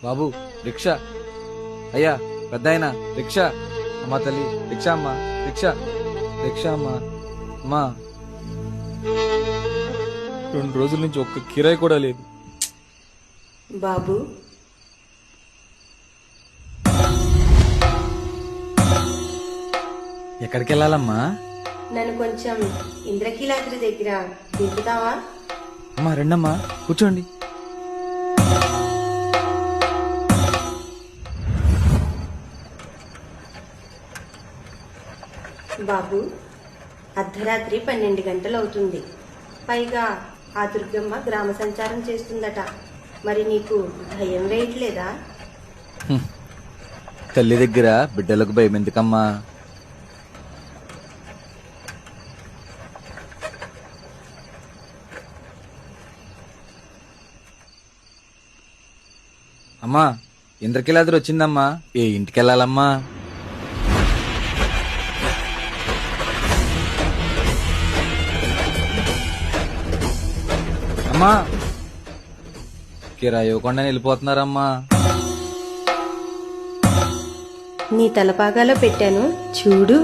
బాబు rickshaw. అయ్యా పెద్ద ఆయన రిక్షా. అమ్మా తల్లి రిక్షా అమ్మా, రిక్షా రిక్షా అమ్మా. అమ్మా 2 రోజుల నుంచి ఒక్క కిరాయి కూడా లేదు. బాబు ఎక్కడికి వెళ్ళాలమ్మా? నన్ను కొంచెం ఇంద్రకీలాద్రి దగ్గర దింపుతావా? అమ్మా రెండమ్మా కూర్చోండి. బాబు అర్ధరాత్రి 12 గంటలు అవుతుంది. పైగా ఆ దుర్గమ్మ గ్రామ సంచారం చేస్తుందట. మరి నీకు భయం వేయట్లేదా? తల్లి దగ్గర బిడ్డలకు భయం ఎందుకమ్మా? అమ్మా ఇంద్రకీలాద్రి వచ్చిందమ్మా. ఏ ఇంటికి వెళ్ళాలమ్మా? అమ్మా కిరాయి ఇవ్వకుండా వెళ్ళిపోతున్నారమ్మా. నీ తలపాగాలో పెట్టాను చూడు.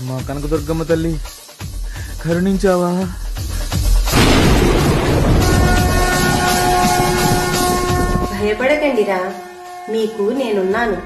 అమ్మా కనకదుర్గమ్మ తల్లి కరుణించావా? భయపడకండిరా, మీకు నేనున్నాను.